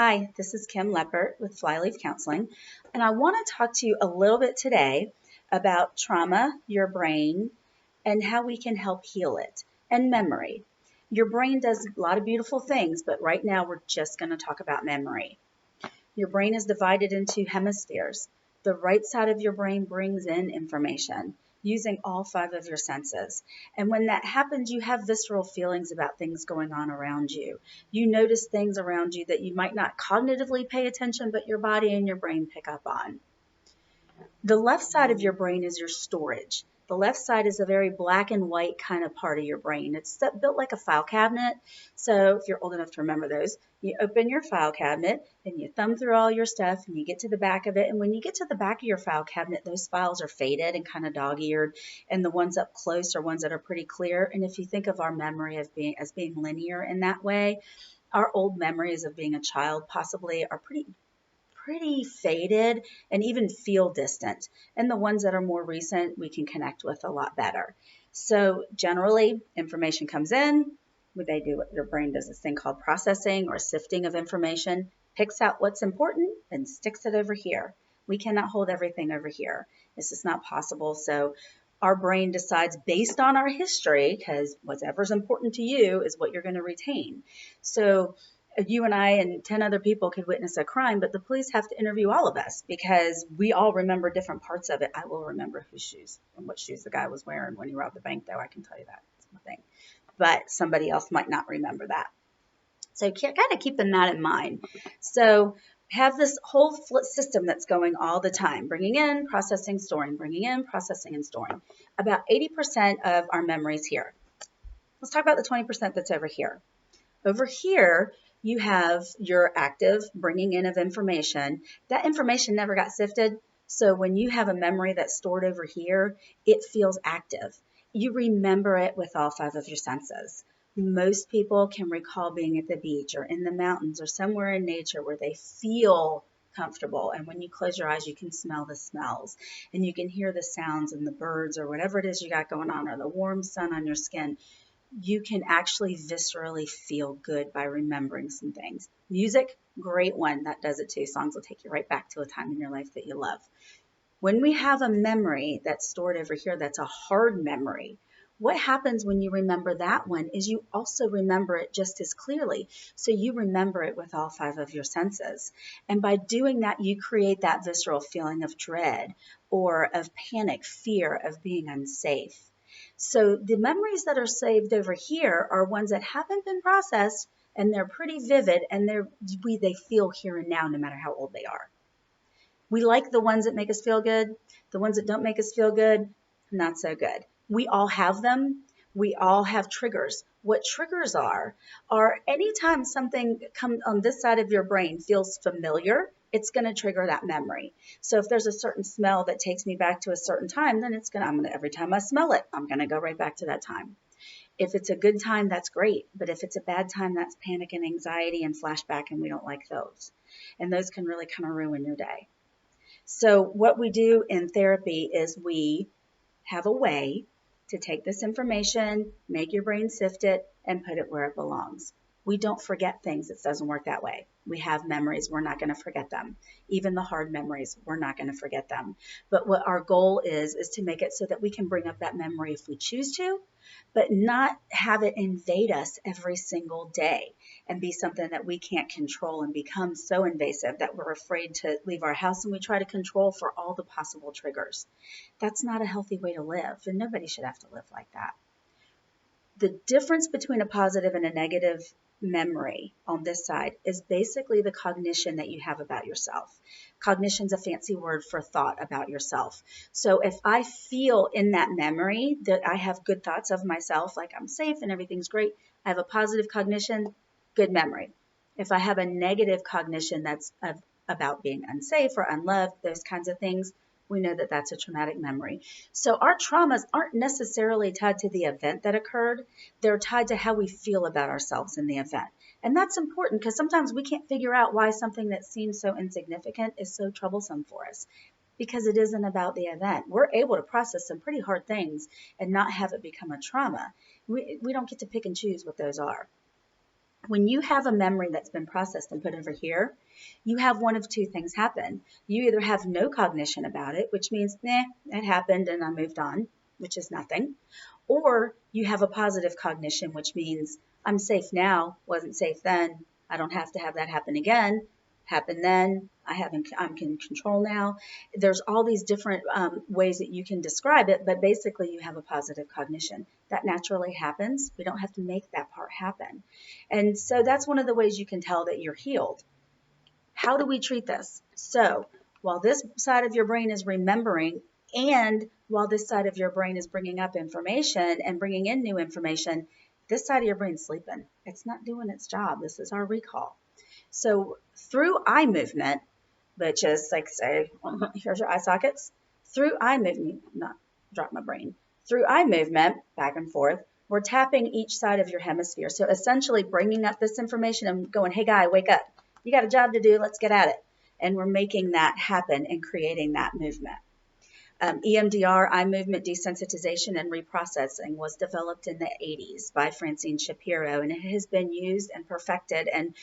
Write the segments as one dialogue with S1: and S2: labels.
S1: Hi, this is Kim Leppert with Flyleaf Counseling, and I want to talk to you a little bit today about trauma, your brain, and how we can help heal it, and memory. Your brain does a lot of beautiful things, but right now we're just going to talk about memory. Your brain is divided into hemispheres. The right side of your brain brings in information using all five of your senses. And when that happens, you have visceral feelings about things going on around you. You notice things around you that you might not cognitively pay attention, but your body and your brain pick up on. The left side of your brain is your storage. The left side is a very black and white kind of part of your brain. It's built like a file cabinet. So if you're old enough to remember those, you open your file cabinet and you thumb through all your stuff and you get to the back of it. And when you get to the back of your file cabinet, those files are faded and kind of dog-eared. And the ones up close are ones that are pretty clear. And if you think of our memory as being linear in that way, our old memories of being a child possibly are pretty faded and even feel distant. And the ones that are more recent, we can connect with a lot better. So generally, information comes in. Your brain does this thing called processing or sifting of information, picks out what's important and sticks it over here. We cannot hold everything over here. This is not possible. So our brain decides based on our history, because whatever's important to you is what you're going to retain. So you and I and 10 other people could witness a crime, but the police have to interview all of us because we all remember different parts of it. I will remember whose shoes and what shoes the guy was wearing when he robbed the bank, though. I can tell you that. It's my thing. But somebody else might not remember that. So kind of keeping that in mind. So have this whole system that's going all the time, bringing in, processing, storing, bringing in, processing, and storing. About 80% of our memories here. Let's talk about the 20% that's over here. Over here, you have your active bringing in of information. That information never got sifted. So when you have a memory that's stored over here, it feels active. You remember it with all five of your senses. Most people can recall being at the beach or in the mountains or somewhere in nature where they feel comfortable. And when you close your eyes, you can smell the smells and you can hear the sounds and the birds or whatever it is you got going on or the warm sun on your skin. You can actually viscerally feel good by remembering some things. Music, great one. That does it too. Songs will take you right back to a time in your life that you love. When we have a memory that's stored over here, that's a hard memory, what happens when you remember that one is you also remember it just as clearly. So you remember it with all five of your senses. And by doing that, you create that visceral feeling of dread or of panic, fear of being unsafe. So the memories that are saved over here are ones that haven't been processed and they're pretty vivid and they feel here and now no matter how old they are. We like the ones that make us feel good. The ones that don't make us feel good, not so good. We all have them. We all have triggers. What triggers are anytime something comes on this side of your brain feels familiar, it's going to trigger that memory. So if there's a certain smell that takes me back to a certain time, then every time I smell it, I'm going to go right back to that time. If it's a good time, that's great. But if it's a bad time, that's panic and anxiety and flashback, and we don't like those. And those can really kind of ruin your day. So what we do in therapy is we have a way to take this information, make your brain sift it, and put it where it belongs. We don't forget things. It doesn't work that way. We have memories. We're not going to forget them. Even the hard memories, we're not going to forget them. But what our goal is to make it so that we can bring up that memory if we choose to, but not have it invade us every single day and be something that we can't control and become so invasive that we're afraid to leave our house and we try to control for all the possible triggers. That's not a healthy way to live, and nobody should have to live like that. The difference between a positive and a negative memory on this side is basically the cognition that you have about yourself. Cognition's a fancy word for thought about yourself. So if I feel in that memory that I have good thoughts of myself, like I'm safe and everything's great, I have a positive cognition, good memory. If I have a negative cognition that's about being unsafe or unloved, those kinds of things, we know that that's a traumatic memory. So our traumas aren't necessarily tied to the event that occurred. They're tied to how we feel about ourselves in the event. And that's important because sometimes we can't figure out why something that seems so insignificant is so troublesome for us, because it isn't about the event. We're able to process some pretty hard things and not have it become a trauma. We don't get to pick and choose what those are. When you have a memory that's been processed and put over here, you have one of two things happen. You either have no cognition about it, which means, it happened and I moved on, which is nothing. Or you have a positive cognition, which means I'm safe now, wasn't safe then, I don't have to have that happen again, happened then, I'm in control now. There's all these different ways that you can describe it, but basically you have a positive cognition. That naturally happens. We don't have to make that part happen. And so that's one of the ways you can tell that you're healed. How do we treat this? So while this side of your brain is remembering, and while this side of your brain is bringing up information and bringing in new information, this side of your brain is sleeping. It's not doing its job. This is our recall. So through eye movement, which is like, say, here's your eye sockets, through eye movement, not drop my brain, through eye movement, back and forth, we're tapping each side of your hemisphere. So essentially bringing up this information and going, hey guy, wake up. You got a job to do, let's get at it. And we're making that happen and creating that movement. EMDR, eye movement desensitization and reprocessing, was developed in the 80s by Francine Shapiro, and it has been used and perfected and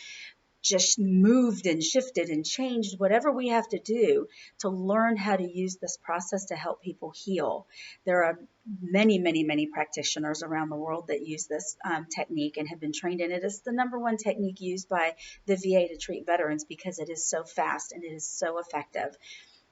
S1: just moved and shifted and changed whatever we have to do to learn how to use this process to help people heal. There are many, many, many practitioners around the world that use this technique and have been trained in it. It's the #1 technique used by the VA to treat veterans because it is so fast and it is so effective.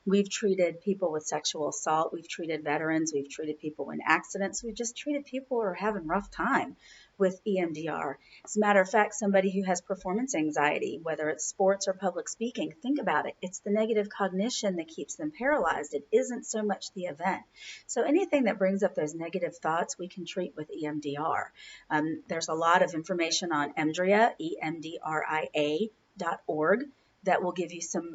S1: We've treated people with sexual assault. We've treated veterans. We've treated people in accidents. We've just treated people who are having a rough time with EMDR. As a matter of fact, somebody who has performance anxiety, whether it's sports or public speaking, think about it. It's the negative cognition that keeps them paralyzed. It isn't so much the event. So anything that brings up those negative thoughts, we can treat with EMDR. There's a lot of information on EMDRIA, EMDRIA.org. that will give you some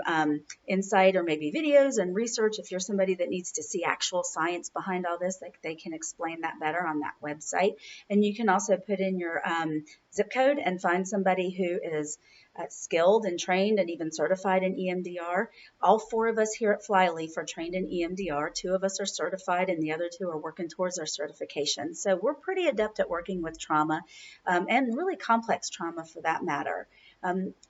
S1: insight or maybe videos and research. If you're somebody that needs to see actual science behind all this, they can explain that better on that website. And you can also put in your zip code and find somebody who is skilled and trained and even certified in EMDR. All 4 of us here at Flyleaf are trained in EMDR. 2 of us are certified and the other 2 are working towards their certification. So we're pretty adept at working with trauma and really complex trauma for that matter.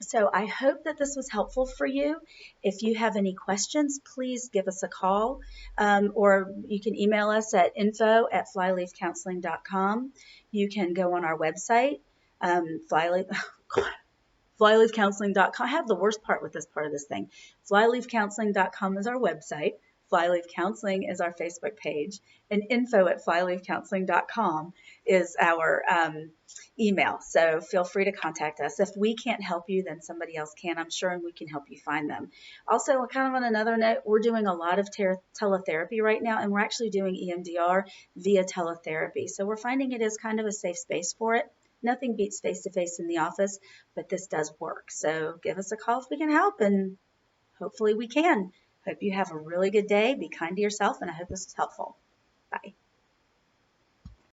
S1: So I hope that this was helpful for you. If you have any questions, please give us a call, or you can email us at info@flyleafcounseling.com. You can go on our website, flyleafcounseling.com. I have the worst part with this part of this thing. Flyleafcounseling.com is our website. Flyleaf Counseling is our Facebook page, and info@flyleafcounseling.com is our email. So feel free to contact us. If we can't help you, then somebody else can, I'm sure, and we can help you find them. Also, kind of on another note, we're doing a lot of teletherapy right now, and we're actually doing EMDR via teletherapy. So we're finding it is kind of a safe space for it. Nothing beats face-to-face in the office, but this does work. So give us a call if we can help, and hopefully we can. Hope you have a really good day. Be kind to yourself, and I hope this was helpful. Bye.